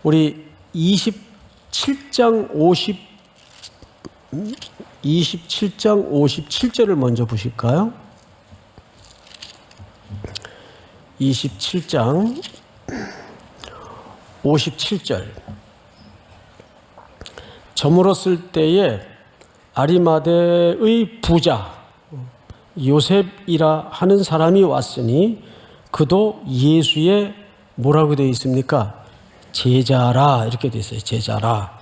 우리 27장 57절을 먼저 보실까요? 27장 57절. 저물었을 때에 아리마대의 부자 요셉이라 하는 사람이 왔으니 그도 예수의 뭐라고 되어 있습니까? 제자라, 이렇게 되어 있어요. 제자라.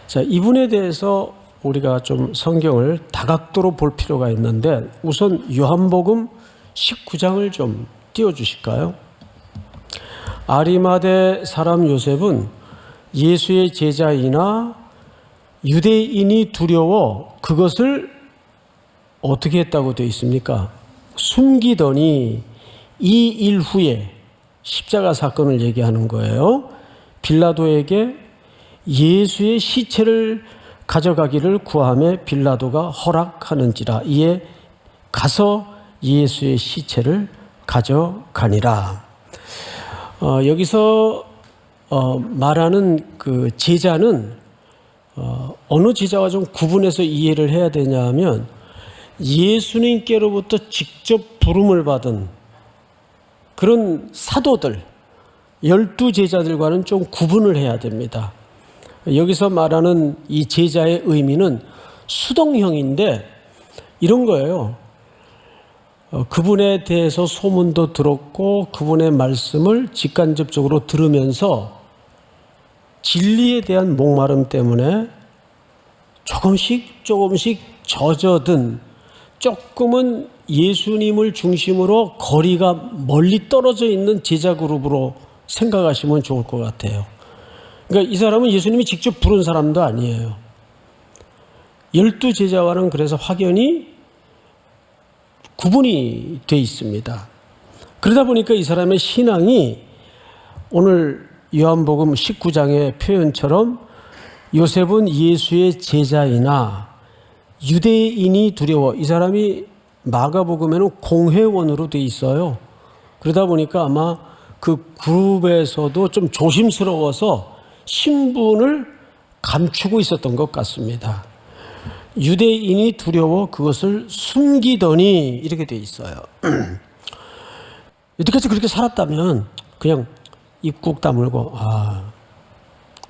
자, 이분에 대해서 우리가 좀 성경을 다각도로 볼 필요가 있는데, 우선 요한복음 19장을 좀 띄워주실까요? 아리마대 사람 요셉은 예수의 제자이나 유대인이 두려워 그것을 어떻게 했다고 되어 있습니까? 숨기더니 이 일 후에, 십자가 사건을 얘기하는 거예요. 빌라도에게 예수의 시체를 가져가기를 구하며 빌라도가 허락하는지라. 이에 가서 예수의 시체를 가져가니라. 여기서 말하는 그 제자는 어느 제자와 좀 구분해서 이해를 해야 되냐면, 예수님께로부터 직접 부름을 받은 그런 사도들, 12제자들과는 좀 구분을 해야 됩니다. 여기서 말하는 이 제자의 의미는 수동형인데 이런 거예요. 그분에 대해서 소문도 들었고 그분의 말씀을 직간접적으로 들으면서 진리에 대한 목마름 때문에 조금씩 젖어든, 조금은 예수님을 중심으로 거리가 멀리 떨어져 있는 제자 그룹으로 생각하시면 좋을 것 같아요. 그러니까 이 사람은 예수님이 직접 부른 사람도 아니에요. 12제자와는 그래서 확연히 구분이 돼 있습니다. 그러다 보니까 이 사람의 신앙이 오늘 요한복음 19장의 표현처럼 요셉은 예수의 제자이나 유대인이 두려워, 이 사람이 마가복음에는 공회원으로 돼 있어요. 그러다 보니까 아마 그 그룹에서도 좀 조심스러워서 신분을 감추고 있었던 것 같습니다. 유대인이 두려워 그것을 숨기더니, 이렇게 돼 있어요. 여태까지 그렇게 살았다면 그냥 입 꾹 다물고,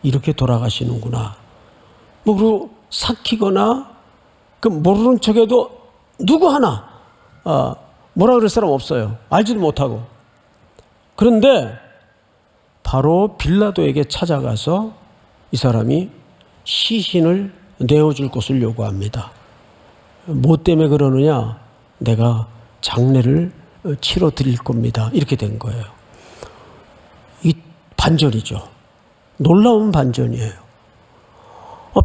이렇게 돌아가시는구나. 그리고 삭히거나 그 모르는 척해도 누구 하나 뭐라 그럴 사람 없어요. 알지도 못하고. 그런데 바로 빌라도에게 찾아가서 이 사람이 시신을 내어줄 것을 요구합니다. 뭐 때문에 그러느냐? 내가 장례를 치러 드릴 겁니다. 이렇게 된 거예요. 이 반전이죠. 놀라운 반전이에요.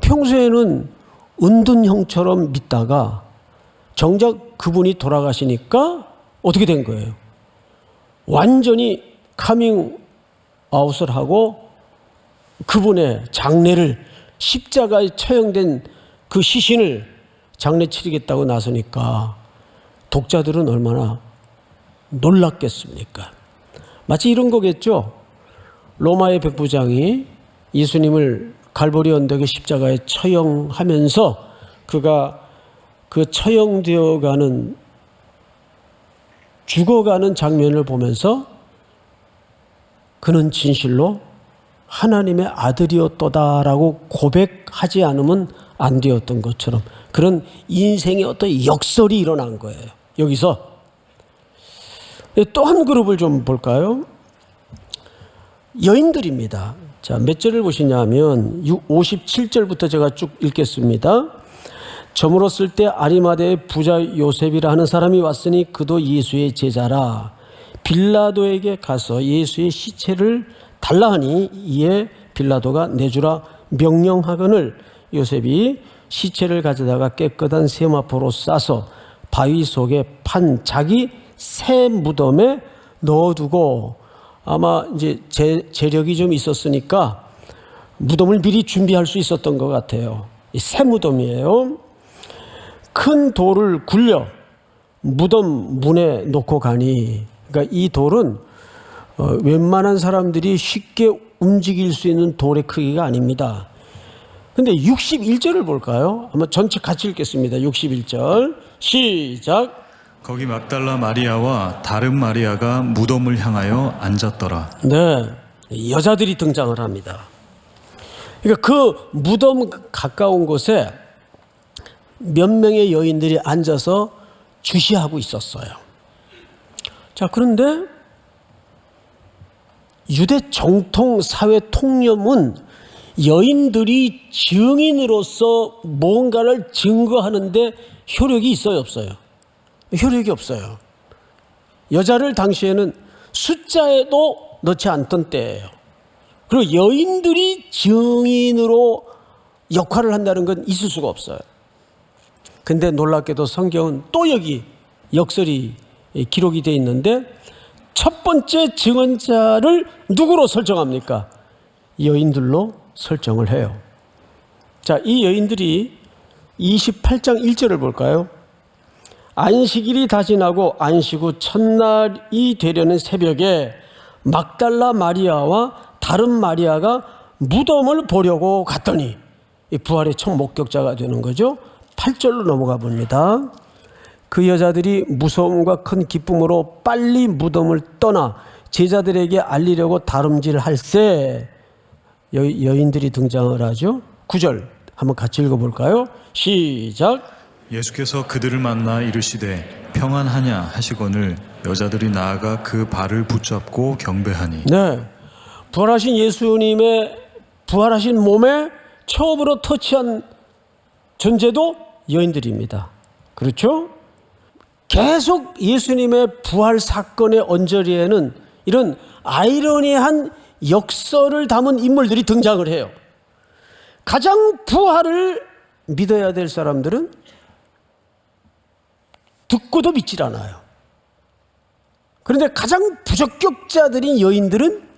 평소에는 은둔형처럼 믿다가 정작 그분이 돌아가시니까 어떻게 된 거예요? 완전히 카밍아웃을 하고 그분의 장례를, 십자가에 처형된 그 시신을 장례 치르겠다고 나서니까 독자들은 얼마나 놀랐겠습니까? 마치 이런 거겠죠. 로마의 백부장이 예수님을 갈보리 언덕의 십자가에 처형하면서 그가 그 처형되어 가는, 죽어가는 장면을 보면서 그는 진실로 하나님의 아들이었도다라고 고백하지 않으면 안 되었던 것처럼 그런 인생의 어떤 역설이 일어난 거예요. 여기서 또 한 그룹을 좀 볼까요? 여인들입니다. 자, 몇 절을 보시냐면 57절부터 제가 쭉 읽겠습니다. 저물었을 때 아리마대의 부자 요셉이라 하는 사람이 왔으니 그도 예수의 제자라. 빌라도에게 가서 예수의 시체를 달라 하니 이에 빌라도가 내주라 명령하거늘 요셉이 시체를 가져다가 깨끗한 세마포로 싸서 바위 속에 판 자기 새 무덤에 넣어두고, 아마 이제 재력이 좀 있었으니까 무덤을 미리 준비할 수 있었던 것 같아요. 이 새 무덤이에요. 큰 돌을 굴려 무덤 문에 놓고 가니, 그러니까 이 돌은 웬만한 사람들이 쉽게 움직일 수 있는 돌의 크기가 아닙니다. 근데 61절을 볼까요? 한번 전체 같이 읽겠습니다. 61절 시작. 거기 막달라 마리아와 다른 마리아가 무덤을 향하여 앉았더라. 네, 여자들이 등장을 합니다. 그러니까 그 무덤 가까운 곳에 몇 명의 여인들이 앉아서 주시하고 있었어요. 자, 그런데 유대 정통 사회 통념은 여인들이 증인으로서 뭔가를 증거하는데 효력이 있어요, 없어요? 효력이 없어요. 여자를 당시에는 숫자에도 넣지 않던 때예요. 그리고 여인들이 증인으로 역할을 한다는 건 있을 수가 없어요. 근데 놀랍게도 성경은 또 여기 역설이 기록이 되어 있는데 첫 번째 증언자를 누구로 설정합니까? 여인들로 설정을 해요. 자, 이 여인들이 28장 1절을 볼까요? 안식일이 다시 나고 안식 후 첫날이 되려는 새벽에 막달라 마리아와 다른 마리아가 무덤을 보려고 갔더니 부활의 첫 목격자가 되는 거죠. 8절로 넘어가 봅니다. 그 여자들이 무서움과 큰 기쁨으로 빨리 무덤을 떠나 제자들에게 알리려고 다름질할새 여인들이 등장을 하죠. 9절 한번 같이 읽어볼까요? 시작. 예수께서 그들을 만나 이르시되 평안하냐 하시거늘 여자들이 나아가 그 발을 붙잡고 경배하니. 네, 부활하신 예수님의 부활하신 몸에 처음으로 터치한 존재도 여인들입니다. 그렇죠? 계속 예수님의 부활 사건의 언저리에는 이런 아이러니한 역설을 담은 인물들이 등장을 해요. 가장 부활을 믿어야 될 사람들은 듣고도 믿질 않아요. 그런데 가장 부적격자들인 여인들은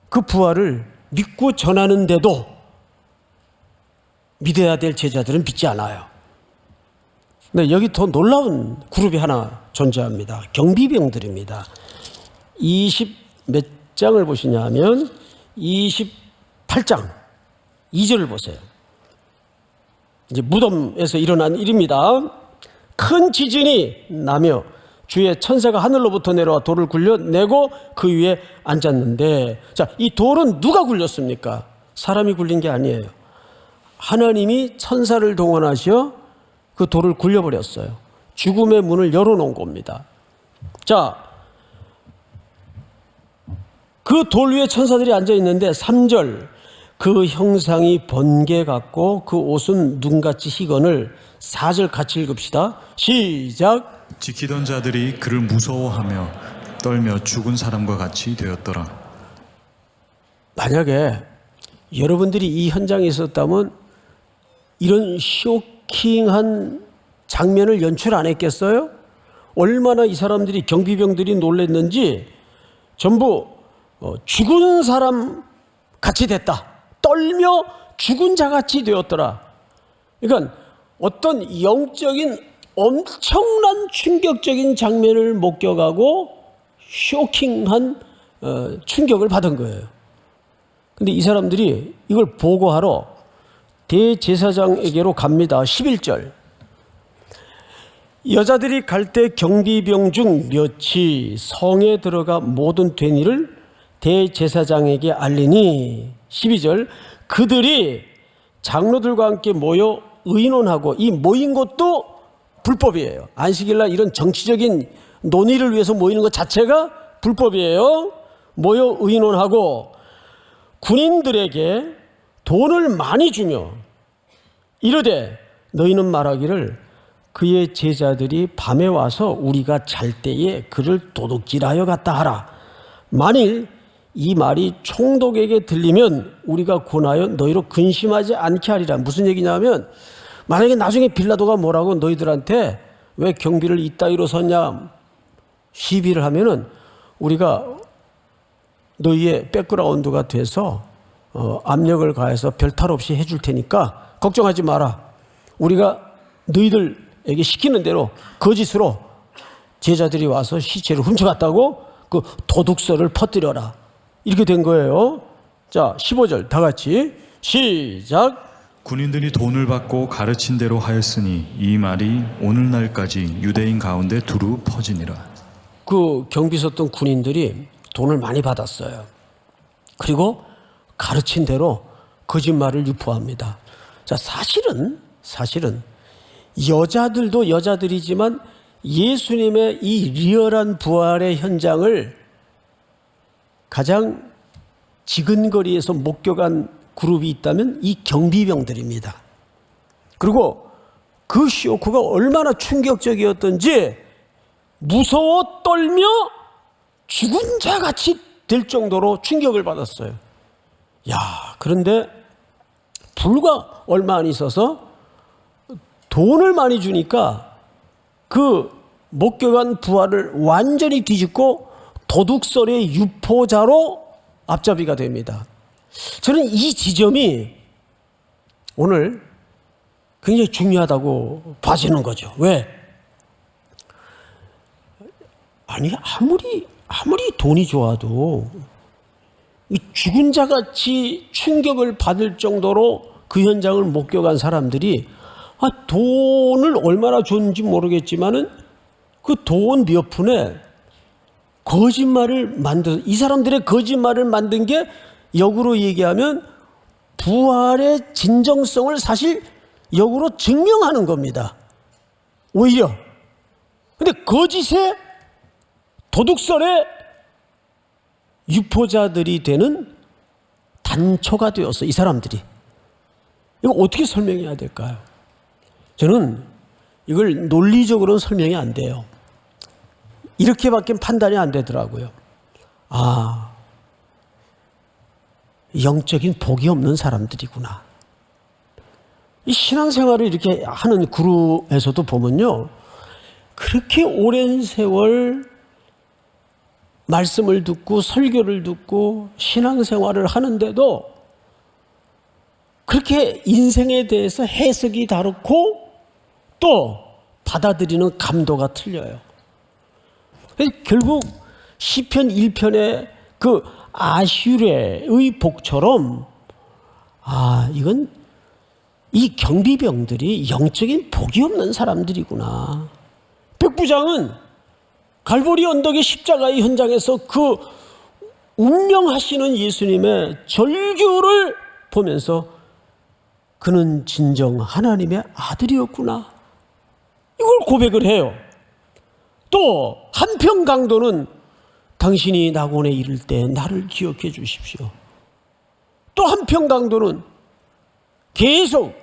그 부활을 믿고 전하는데도 믿어야 될 제자들은 믿지 않아요. 네, 여기 더 놀라운 그룹이 하나 존재합니다. 경비병들입니다. 20 몇 장을 보시냐면 28장 2절을 보세요. 이제 무덤에서 일어난 일입니다. 큰 지진이 나며 주의 천사가 하늘로부터 내려와 돌을 굴려내고 그 위에 앉았는데, 자, 이 돌은 누가 굴렸습니까? 사람이 굴린 게 아니에요. 하나님이 천사를 동원하셔 그 돌을 굴려버렸어요. 죽음의 문을 열어놓은 겁니다. 자, 그 돌 위에 천사들이 앉아있는데 3절 그 형상이 번개 같고 그 옷은 눈같이 희건을 4절 같이 읽읍시다. 시작. 지키던 자들이 그를 무서워하며 떨며 죽은 사람과 같이 되었더라. 만약에 여러분들이 이 현장에 있었다면 이런 쇼킹한 장면을 연출 안 했겠어요? 얼마나 이 사람들이 경비병들이 놀랐는지 전부 죽은 사람 같이 됐다. 떨며 죽은 자 같이 되었더라. 그러니까 어떤 영적인 엄청난 충격적인 장면을 목격하고 쇼킹한 충격을 받은 거예요. 근데 이 사람들이 이걸 보고하러 대제사장에게로 갑니다. 11절. 여자들이 갈 때 경비병 중 몇이 성에 들어가 모든 된 일을 대제사장에게 알리니 12절 그들이 장로들과 함께 모여 의논하고, 이 모인 것도 불법이에요. 안식일날 이런 정치적인 논의를 위해서 모이는 것 자체가 불법이에요. 모여 의논하고 군인들에게 돈을 많이 주며 이르되 너희는 말하기를 그의 제자들이 밤에 와서 우리가 잘 때에 그를 도둑질하여 갔다 하라. 만일 이 말이 총독에게 들리면 우리가 권하여 너희로 근심하지 않게 하리라. 무슨 얘기냐면 만약에 나중에 빌라도가 뭐라고 너희들한테 왜 경비를 이따위로 섰냐 시비를 하면은 우리가 너희의 백그라운드가 돼서 압력을 가해서 별탈 없이 해줄 테니까 걱정하지 마라. 우리가 너희들에게 시키는 대로 거짓으로 제자들이 와서 시체를 훔쳐갔다고 그 도둑설을 퍼뜨려라. 이렇게 된 거예요. 자, 15절 다 같이 시작. 군인들이 돈을 받고 가르친 대로 하였으니 이 말이 오늘날까지 유대인 가운데 두루 퍼지니라. 그 경비 섰던 군인들이 돈을 많이 받았어요. 그리고 가르친 대로 거짓말을 유포합니다. 자, 사실은 여자들도 여자들이지만 예수님의 이 리얼한 부활의 현장을 가장 지근거리에서 목격한 그룹이 있다면 이 경비병들입니다. 그리고 그 쇼크가 얼마나 충격적이었던지 무서워 떨며 죽은 자 같이 될 정도로 충격을 받았어요. 야, 그런데 불과 얼마 안 있어서 돈을 많이 주니까 그 목격한 부활을 완전히 뒤집고 도둑설의 유포자로 앞잡이가 됩니다. 저는 이 지점이 오늘 굉장히 중요하다고 봐지는 거죠. 왜? 아니, 아무리 돈이 좋아도 이 죽은 자 같이 충격을 받을 정도로 그 현장을 목격한 사람들이 돈을 얼마나 줬는지 모르겠지만은 그 돈 몇 푼에 거짓말을 이 사람들의 거짓말을 만든 게 역으로 얘기하면 부활의 진정성을 사실 역으로 증명하는 겁니다. 오히려. 근데 거짓의 도둑설의 유포자들이 되는 단초가 되었어, 이 사람들이. 이거 어떻게 설명해야 될까요? 저는 이걸 논리적으로는 설명이 안 돼요. 이렇게밖에 판단이 안 되더라고요. 영적인 복이 없는 사람들이구나. 이 신앙생활을 이렇게 하는 그룹에서도 보면요, 그렇게 오랜 세월 말씀을 듣고 설교를 듣고 신앙생활을 하는데도 그렇게 인생에 대해서 해석이 다르고 또 받아들이는 감도가 틀려요. 결국 시편 1편의 그 아슈레의 복처럼 이건 이 경비병들이 영적인 복이 없는 사람들이구나. 백부장은 갈보리 언덕의 십자가의 현장에서 그 운명하시는 예수님의 절규를 보면서 그는 진정 하나님의 아들이었구나, 이걸 고백을 해요. 또 한편 강도는 당신이 낙원에 이를 때 나를 기억해 주십시오. 또 한편 강도는 계속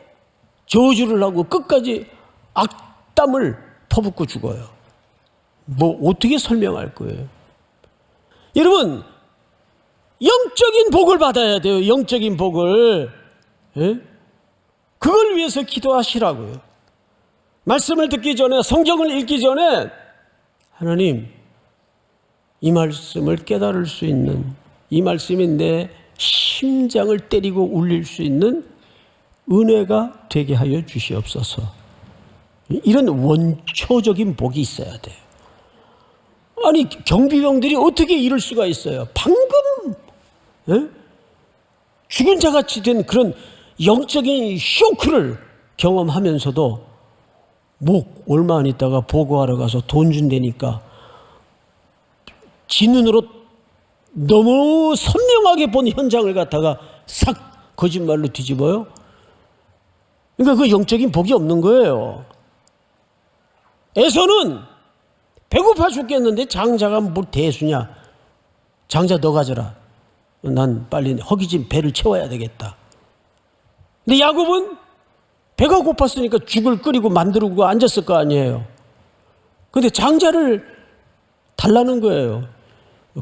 저주를 하고 끝까지 악담을 퍼붓고 죽어요. 어떻게 설명할 거예요? 여러분, 영적인 복을 받아야 돼요. 영적인 복을. 예? 그걸 위해서 기도하시라고요. 말씀을 듣기 전에, 성경을 읽기 전에 하나님, 이 말씀을 깨달을 수 있는, 이 말씀이 내 심장을 때리고 울릴 수 있는 은혜가 되게 하여 주시옵소서. 이런 원초적인 복이 있어야 돼요. 아니, 경비병들이 어떻게 이럴 수가 있어요? 방금 죽은 자같이 된 그런 영적인 쇼크를 경험하면서도 얼마 안 있다가 보고하러 가서 돈 준다니까 지 눈으로 너무 선명하게 본 현장을 갖다가 싹 거짓말로 뒤집어요. 그러니까 그 영적인 복이 없는 거예요. 에서는 배고파 죽겠는데 장자가 뭘 대수냐. 장자 너 가져라. 난 빨리 허기진 배를 채워야 되겠다. 근데 야곱은 배가 고팠으니까 죽을 끓이고 만들고 앉았을 거 아니에요. 근데 장자를 달라는 거예요.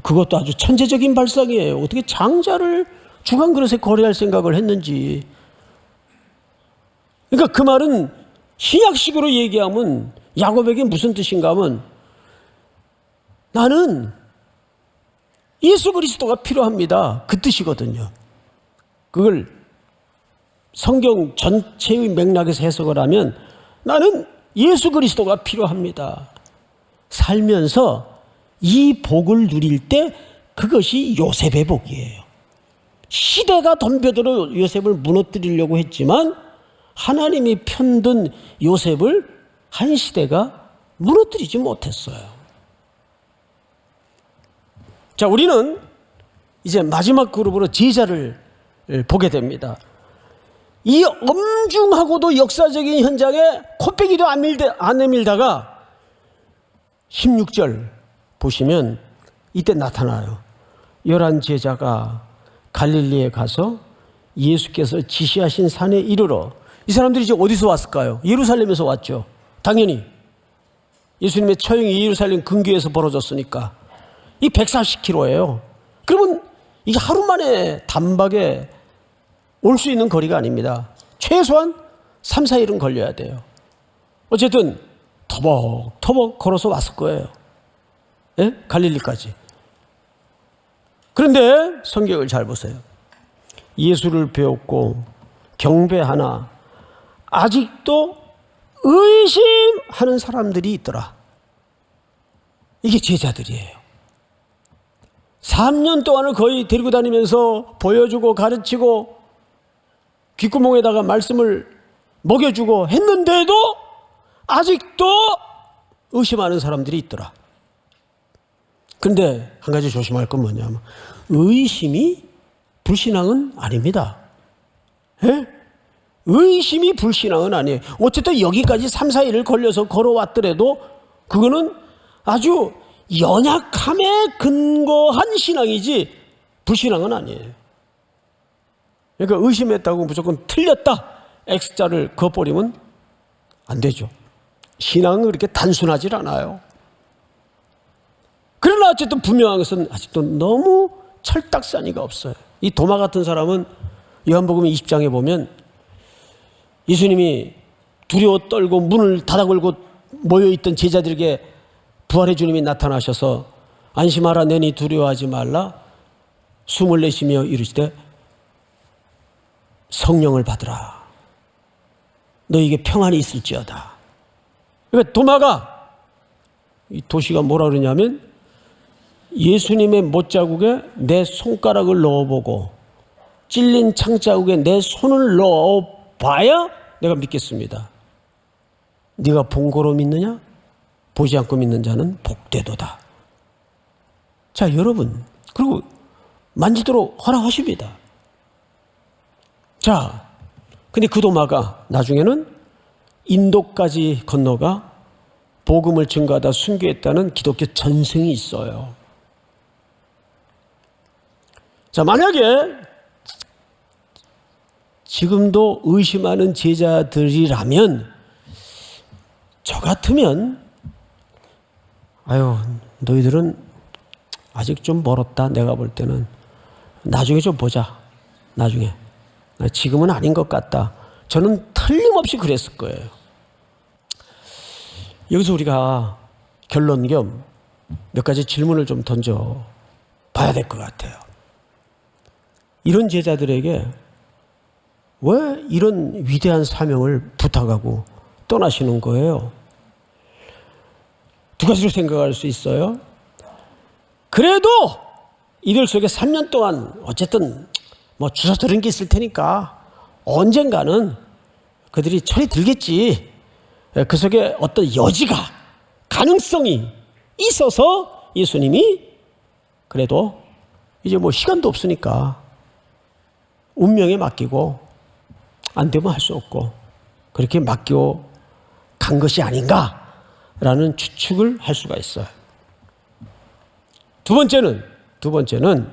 그것도 아주 천재적인 발상이에요. 어떻게 장자를 죽 한 그릇에 거래할 생각을 했는지. 그러니까 그 말은 신약식으로 얘기하면 야곱에게 무슨 뜻인가 하면 나는 예수 그리스도가 필요합니다, 그 뜻이거든요. 그걸 성경 전체의 맥락에서 해석을 하면 나는 예수 그리스도가 필요합니다. 살면서 이 복을 누릴 때 그것이 요셉의 복이에요. 시대가 덤벼들어 요셉을 무너뜨리려고 했지만 하나님이 편든 요셉을 한 시대가 무너뜨리지 못했어요. 자, 우리는 이제 마지막 그룹으로 제자를 보게 됩니다. 이 엄중하고도 역사적인 현장에 코빼기도 안 내밀다가 16절 보시면 이때 나타나요. 11 제자가 갈릴리에 가서 예수께서 지시하신 산에 이르러. 이 사람들이 이제 어디서 왔을까요? 예루살렘에서 왔죠. 당연히 예수님의 처형이 예루살렘 근교에서 벌어졌으니까. 이 140km예요. 그러면 이게 하루 만에 단박에 올 수 있는 거리가 아닙니다. 최소한 3, 4일은 걸려야 돼요. 어쨌든 터벅터벅 걸어서 왔을 거예요. 예? 갈릴리까지. 그런데 성경을 잘 보세요. 예수를 배웠고 경배하나 아직도 의심하는 사람들이 있더라. 이게 제자들이에요. 3년 동안을 거의 데리고 다니면서 보여주고 가르치고 귓구멍에다가 말씀을 먹여주고 했는데도 아직도 의심하는 사람들이 있더라. 그런데 한 가지 조심할 건 뭐냐면 의심이 불신앙은 아닙니다. 예? 의심이 불신앙은 아니에요. 어쨌든 여기까지 3, 4일을 걸려서 걸어왔더라도 그거는 아주 연약함에 근거한 신앙이지 불신앙은 아니에요. 그러니까 의심했다고 무조건 틀렸다 X자를 그어버리면 안 되죠. 신앙은 그렇게 단순하지 않아요. 그러나 어쨌든 분명한 것은 아직도 너무 철딱서니가 없어요. 이 도마 같은 사람은 요한복음 20장에 보면 예수님이 두려워 떨고 문을 닫아 걸고 모여있던 제자들에게 부활의 주님이 나타나셔서 안심하라 내니 두려워하지 말라 숨을 내쉬며 이르시되 성령을 받으라 너에게 평안이 있을지어다. 그러니까 도마가 이 도시가 뭐라 그러냐면 예수님의 못자국에 내 손가락을 넣어보고 찔린 창자국에 내 손을 넣어봐야 내가 믿겠습니다. 네가 본 거로 믿느냐? 보지 않고 믿는 자는 복되도다. 자, 여러분, 그리고 만지도록 허락하십니다. 자, 근데 그 도마가 나중에는 인도까지 건너가 복음을 증거하다 순교했다는 기독교 전승이 있어요. 자, 만약에 지금도 의심하는 제자들이라면 저 같으면 아유 너희들은 아직 좀 멀었다. 내가 볼 때는 나중에 좀 보자. 나중에 지금은 아닌 것 같다. 저는 틀림없이 그랬을 거예요. 여기서 우리가 결론 겸 몇 가지 질문을 좀 던져 봐야 될 것 같아요. 이런 제자들에게 왜 이런 위대한 사명을 부탁하고 떠나시는 거예요? 두 가지로 생각할 수 있어요. 그래도 이들 속에 3년 동안 어쨌든 뭐 주워 들은 게 있을 테니까 언젠가는 그들이 철이 들겠지. 그 속에 어떤 여지가 가능성이 있어서 예수님이 그래도 이제 뭐 시간도 없으니까 운명에 맡기고 안 되면 할 수 없고 그렇게 맡기고 간 것이 아닌가라는 추측을 할 수가 있어요. 두 번째는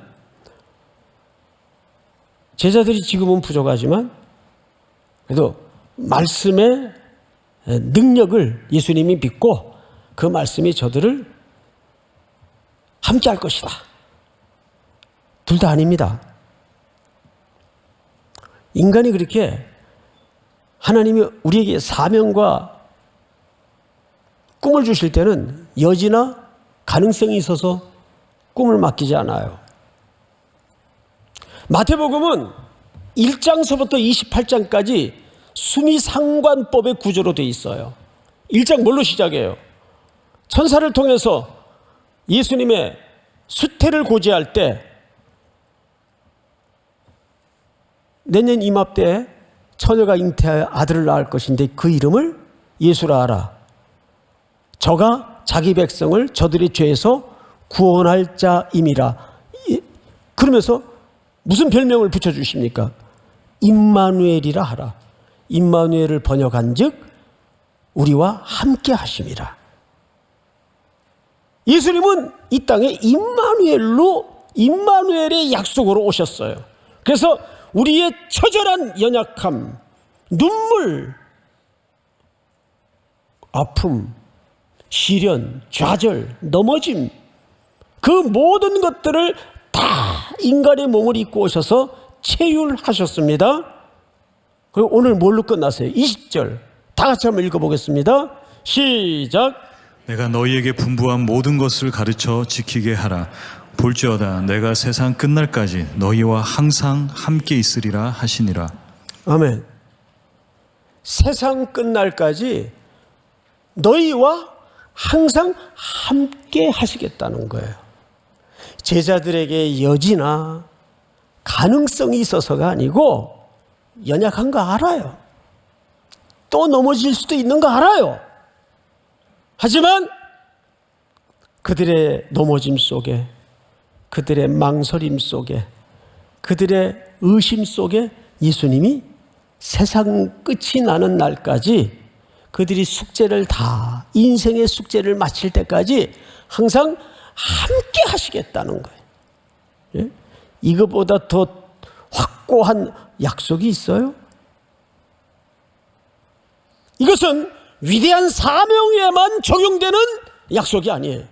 제자들이 지금은 부족하지만 그래도 말씀의 능력을 예수님이 믿고 그 말씀이 저들을 함께 할 것이다. 둘 다 아닙니다. 인간이 그렇게 하나님이 우리에게 사명과 꿈을 주실 때는 여지나 가능성이 있어서 꿈을 맡기지 않아요. 마태복음은 1장서부터 28장까지 수미상관법의 구조로 되어 있어요. 1장 뭘로 시작해요? 천사를 통해서 예수님의 수태를 고지할 때 내년 이맘때 처녀가 잉태하여 아들을 낳을 것인데 그 이름을 예수라 하라. 저가 자기 백성을 저들의 죄에서 구원할 자임이라. 그러면서 무슨 별명을 붙여주십니까? 임마누엘이라 하라. 임마누엘을 번역한 즉 우리와 함께 하심이라. 예수님은 이 땅에 임마누엘의 약속으로 오셨어요. 그래서 우리의 처절한 연약함, 눈물, 아픔, 시련, 좌절, 넘어짐, 그 모든 것들을 다 인간의 몸을 입고 오셔서 체휼하셨습니다. 그리고 오늘 뭘로 끝났어요? 20절 다 같이 한번 읽어보겠습니다. 시작. 내가 너희에게 분부한 모든 것을 가르쳐 지키게 하라. 볼지어다 내가 세상 끝날까지 너희와 항상 함께 있으리라 하시니라. 아멘. 세상 끝날까지 너희와 항상 함께 하시겠다는 거예요. 제자들에게 여지나 가능성이 있어서가 아니고 연약한 거 알아요. 또 넘어질 수도 있는 거 알아요. 하지만 그들의 넘어짐 속에, 그들의 망설임 속에, 그들의 의심 속에 예수님이 세상 끝이 나는 날까지 그들이 숙제를 다, 인생의 숙제를 마칠 때까지 항상 함께 하시겠다는 거예요. 예? 이거보다 더 확고한 약속이 있어요? 이것은 위대한 사명에만 적용되는 약속이 아니에요.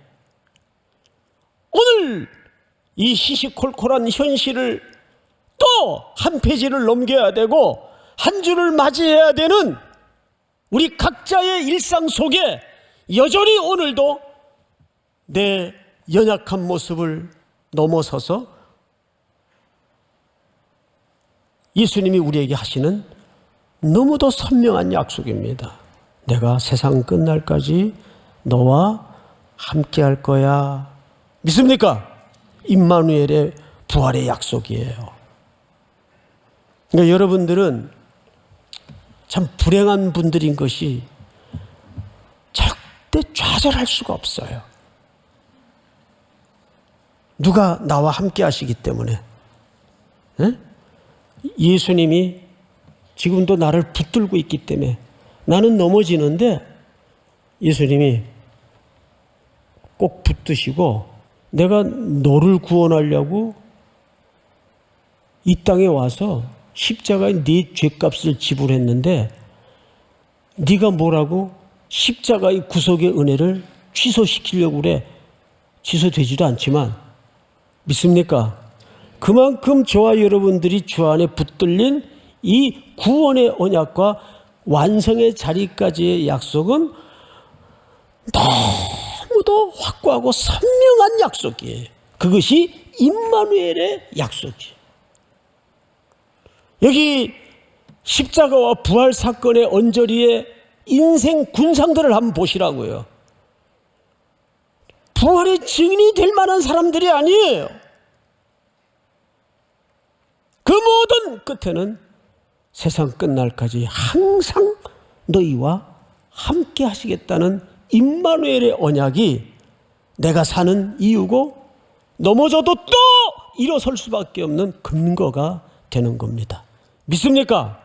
오늘 이 시시콜콜한 현실을 또 한 페이지를 넘겨야 되고 한 주를 맞이해야 되는 우리 각자의 일상 속에 여전히 오늘도 내 연약한 모습을 넘어서서 예수님이 우리에게 하시는 너무도 선명한 약속입니다. 내가 세상 끝날까지 너와 함께 할 거야. 믿습니까? 임마누엘의 부활의 약속이에요. 그러니까 여러분들은 참 불행한 분들인 것이 절대 좌절할 수가 없어요. 누가 나와 함께 하시기 때문에. 네? 예수님이 지금도 나를 붙들고 있기 때문에 나는 넘어지는데 예수님이 꼭 붙드시고 내가 너를 구원하려고 이 땅에 와서 십자가에 네 죄값을 지불했는데 네가 뭐라고 십자가의 구속의 은혜를 취소시키려고 그래. 취소되지도 않지만 믿습니까? 그만큼 저와 여러분들이 주 안에 붙들린 이 구원의 언약과 완성의 자리까지의 약속은 너무도 확고하고 선명한 약속이에요. 그것이 임마누엘의 약속이에요. 여기 십자가와 부활 사건의 언저리에 인생 군상들을 한번 보시라고요. 부활의 증인이 될 만한 사람들이 아니에요. 그 모든 끝에는 세상 끝날까지 항상 너희와 함께 하시겠다는 임마누엘의 언약이 내가 사는 이유고 넘어져도 또 일어설 수밖에 없는 근거가 되는 겁니다. 믿습니까?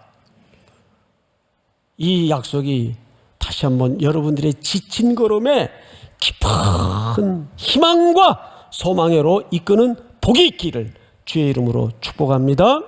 이 약속이 다시 한번 여러분들의 지친 걸음에 깊은 희망과 소망으로 이끄는 복이 있기를 주의 이름으로 축복합니다.